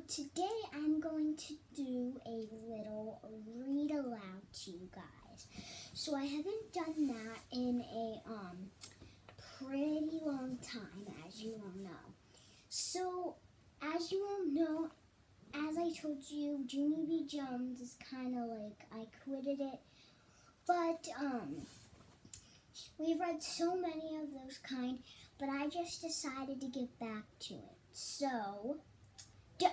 today I'm going to do a little read aloud to you guys. So I haven't done that in a pretty long time, as you all know. So, as you all know, as I told you, Junie B. Jones is kind of like, I quitted it. But, we've read so many of those kind, but I just decided to get back to it. So,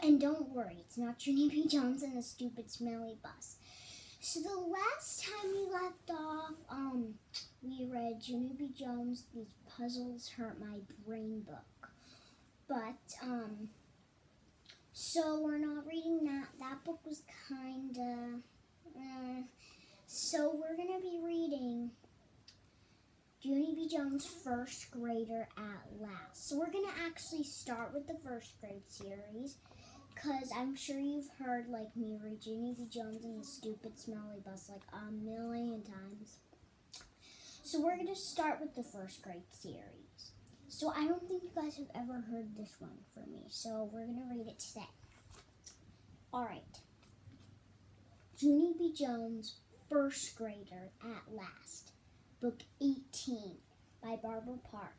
and don't worry, it's not Junie B. Jones and the Stupid Smelly Bus. So the last time we left off, we read Junie B. Jones, These Puzzles Hurt My Brain book. But, so we're not reading that. That book was kinda, so we're gonna be reading Junie B. Jones' First Grader at Last. So we're going to actually start with the first grade series, because I'm sure you've heard like me read Junie B. Jones and the Stupid Smelly Bus like a million times. So we're going to start with the first grade series. So I don't think you guys have ever heard this one from me, so we're going to read it today. Alright. Junie B. Jones' First Grader at Last. Book 18 by Barbara Park,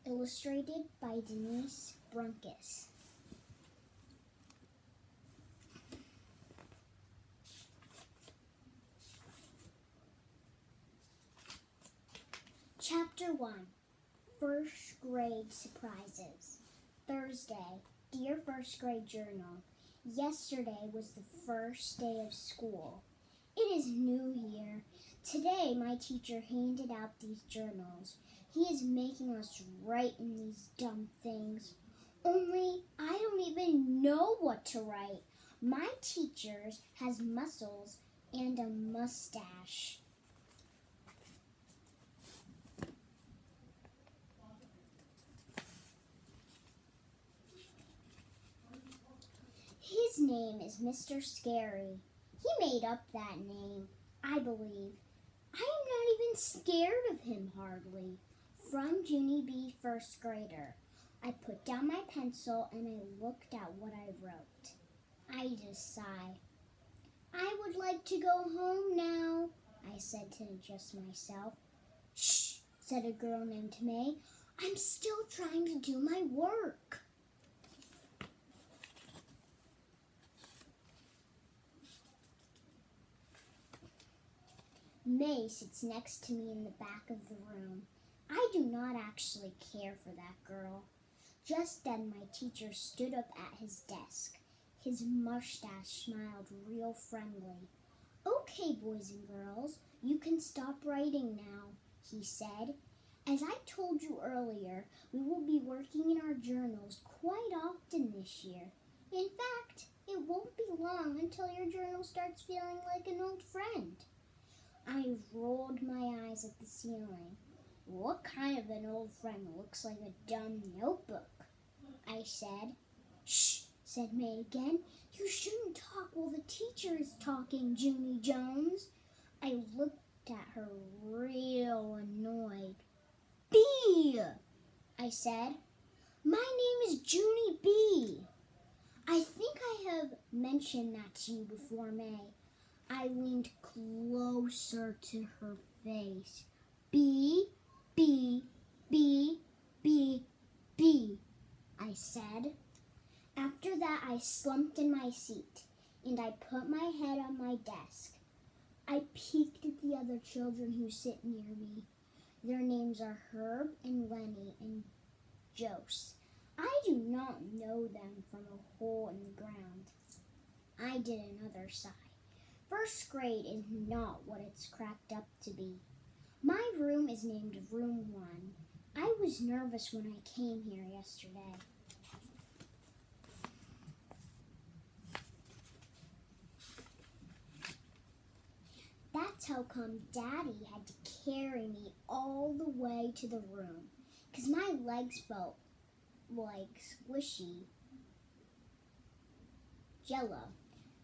illustrated by Denise Brunkis. Chapter 1, First Grade Surprises. Thursday, Dear First Grade Journal. Yesterday was the first day of school. It is New Year. Today, my teacher handed out these journals. He is making us write in these dumb things. Only I don't even know what to write. My teacher has muscles and a mustache. His name is Mr. Scary. He made up that name, I believe. I am not even scared of him, hardly. From Junie B., first grader. I put down my pencil and I looked at what I wrote. I just sighed. I would like to go home now, I said to just myself. Shh, said a girl named May. I'm still trying to do my work. May sits next to me in the back of the room. I do not actually care for that girl. Just then my teacher stood up at his desk. His mustache smiled real friendly. Okay, boys and girls, you can stop writing now, he said. As I told you earlier, we will be working in our journals quite often this year. In fact, it won't be long until your journal starts feeling like an old friend. I rolled my eyes at the ceiling. What kind of an old friend looks like a dumb notebook? I said. Shh, said May again. You shouldn't talk while the teacher is talking, Junie Jones. I looked at her real annoyed. B, I said. My name is Junie B. I think I have mentioned that to you before, May. I leaned closer to her face. B, B, B, B, B, I said. After that, I slumped in my seat, and I put my head on my desk. I peeked at the other children who sit near me. Their names are Herb and Lenny and Jose. I do not know them from a hole in the ground. I did another sigh. First grade is not what it's cracked up to be. My room is named Room 1. I was nervous when I came here yesterday. That's how come Daddy had to carry me all the way to the room, 'cause my legs felt like squishy jello.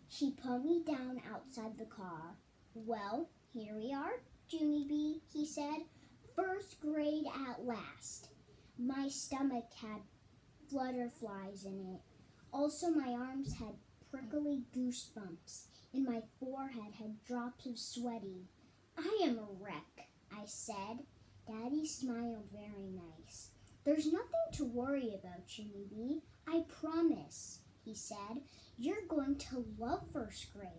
He put me down outside the car. Well, here we are, Junie B., he said. First grade at last. My stomach had flutterflies in it. Also, my arms had prickly goosebumps, and my forehead had drops of sweaty. I am a wreck, I said. Daddy smiled very nice. There's nothing to worry about, Junie B. I promise, he said. You're going to love first grade.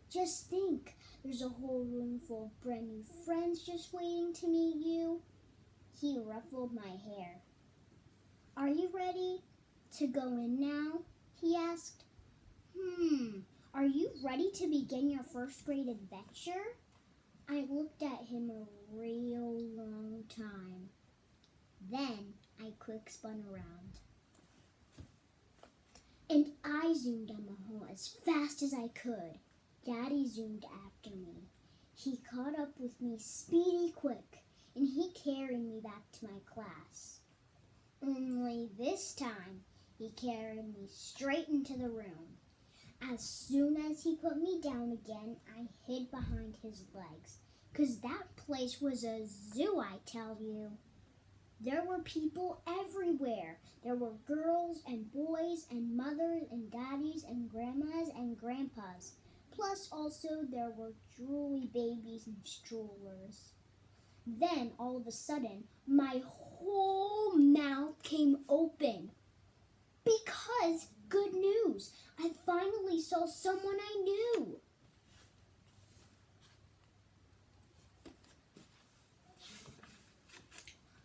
Just think, there's a whole room full of brand new friends just waiting to meet you. He ruffled my hair. Are you ready to go in now? He asked. Are you ready to begin your first grade adventure? I looked at him a real long time. Then I quick spun around. And I zoomed down the hall as fast as I could. Daddy zoomed after me. He caught up with me speedy quick, and he carried me back to my class. Only this time, he carried me straight into the room. As soon as he put me down again, I hid behind his legs, 'cause that place was a zoo, I tell you. There were people everywhere. There were girls and boys and mothers and daddies and grandmas and grandpas. Plus also there were drooly babies and strollers. Then all of a sudden, my whole mouth came open. Because, good news, I finally saw someone I knew.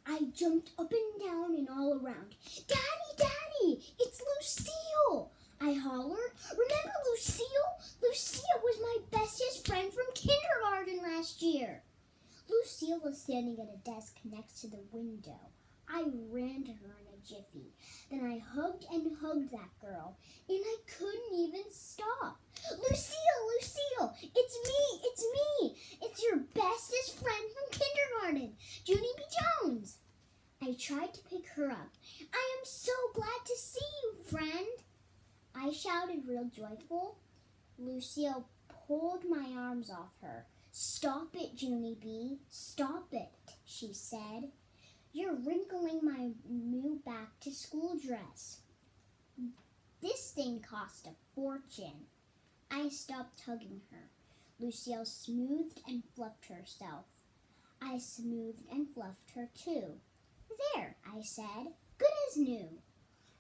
I jumped up and down and all around. Daddy, Daddy, it's Lucille! I hollered. Remember Lucille? Lucille was my bestest friend from kindergarten last year. Lucille was standing at a desk next to the window. I ran to her in a jiffy. Then I hugged and hugged that girl, and I couldn't even stop. Lucille, Lucille, it's me. It's your bestest friend from kindergarten, Junie B. Jones. I tried to pick her up. I am so glad to see you, friend. I shouted real joyful. Lucille pulled my arms off her. Stop it, Junie B. Stop it, she said. You're wrinkling my new back-to-school dress. This thing cost a fortune. I stopped hugging her. Lucille smoothed and fluffed herself. I smoothed and fluffed her too. There, I said. Good as new.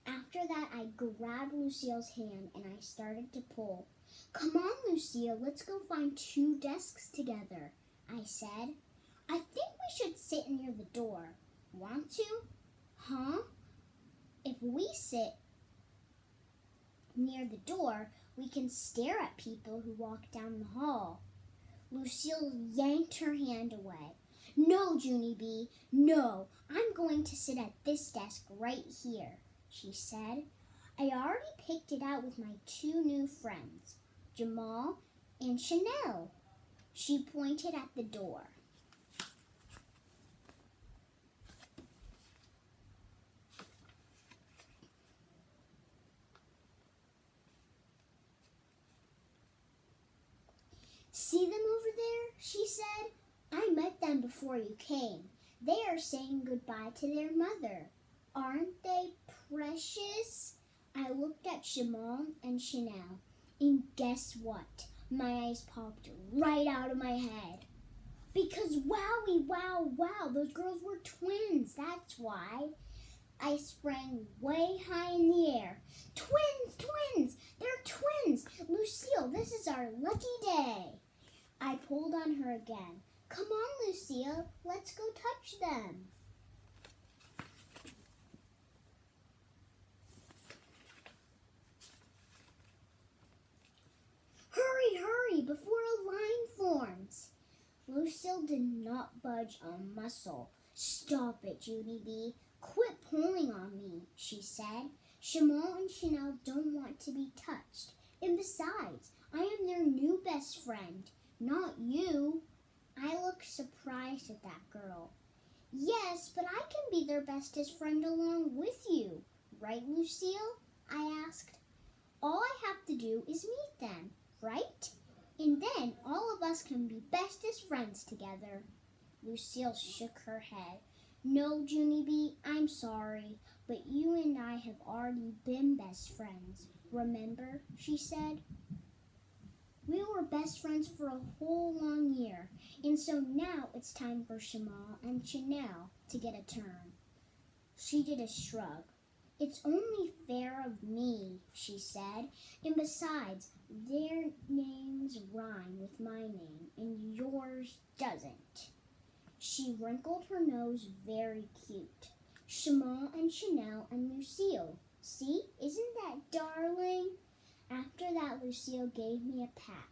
After that, I grabbed Lucille's hand and I started to pull. Come on, Lucille, let's go find 2 desks together, I said. I think we should sit near the door. Want to? Huh? If we sit near the door, we can stare at people who walk down the hall. Lucille yanked her hand away. No, Junie B, no. I'm going to sit at this desk right here, she said. I already picked it out with my 2 new friends, Jamal and Chanel. She pointed at the door. See them over there? She said. I met them before you came. They are saying goodbye to their mother. Aren't they precious? I looked at Jamal and Chanel, and guess what? My eyes popped right out of my head. Because wowie, wow, those girls were twins, that's why. I sprang way high in the air. Twins, they're twins. Lucille, this is our lucky day. I pulled on her again. Come on, Lucille, let's go touch them. Hurry, before a line forms. Lucille did not budge a muscle. Stop it, Junie B. Quit pulling on me, she said. Jamal and Chanel don't want to be touched. And besides, I am their new best friend, not you. I looked surprised at that girl. Yes, but I can be their bestest friend along with you. Right, Lucille? I asked. All I have to do is meet them, right? And then all of us can be bestest friends together. Lucille shook her head. No, Junie B, I'm sorry, but you and I have already been best friends. Remember, she said. We were best friends for a whole long year, and so now it's time for Shamal and Chanel to get a turn. She did a shrug. It's only fair of me, she said, and besides, their names rhyme with my name, and yours doesn't. She wrinkled her nose very cute. Shamal and Chanel and Lucille. See, isn't that darling? After that, Lucille gave me a pat.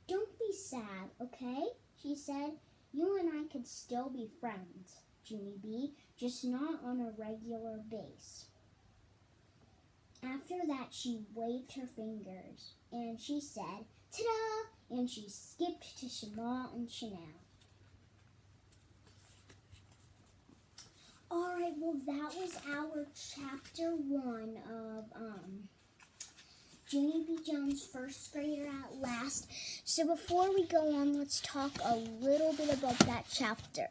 Don't be sad, okay? She said. You and I could still be friends, Junie B, just not on a regular basis. After that, she waved her fingers, and she said, ta-da! And she skipped to Shamal and Chanel. All right, well, that was our chapter 1 of Junie B. Jones' First Grader at Last. So before we go on, let's talk a little bit about that chapter.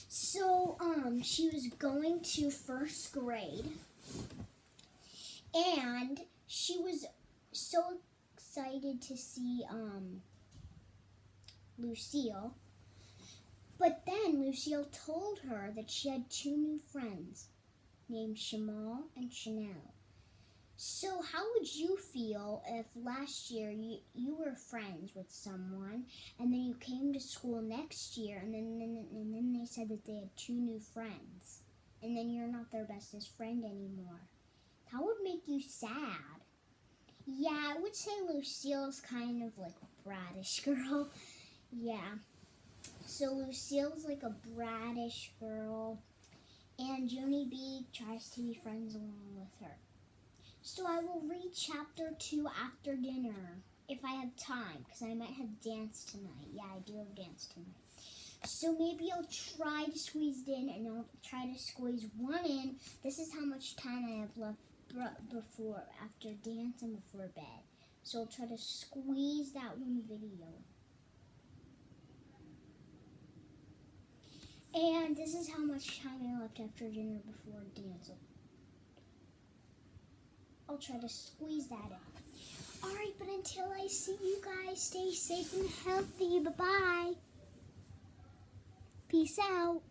So, she was going to first grade, and she was so excited to see Lucille. But then Lucille told her that she had 2 new friends named Shamal and Chanel. So how would you feel if last year you were friends with someone and then you came to school next year and then they said that they had 2 new friends and then you're not their bestest friend anymore? That would make you sad. Yeah, I would say Lucille's kind of like a bratish girl. Yeah. So Lucille's like a bratish girl, and Junie B tries to be friends along with her. So I will read chapter 2 after dinner, if I have time, because I might have dance tonight. Yeah, I do have dance tonight. So maybe I'll try to squeeze it in, and I'll try to squeeze 1 in. This is how much time I have left before, after dance and before bed. So I'll try to squeeze that 1 video. And this is how much time I left after dinner before dance. I'll try to squeeze that in. Alright, but until I see you guys, stay safe and healthy. Bye-bye. Peace out.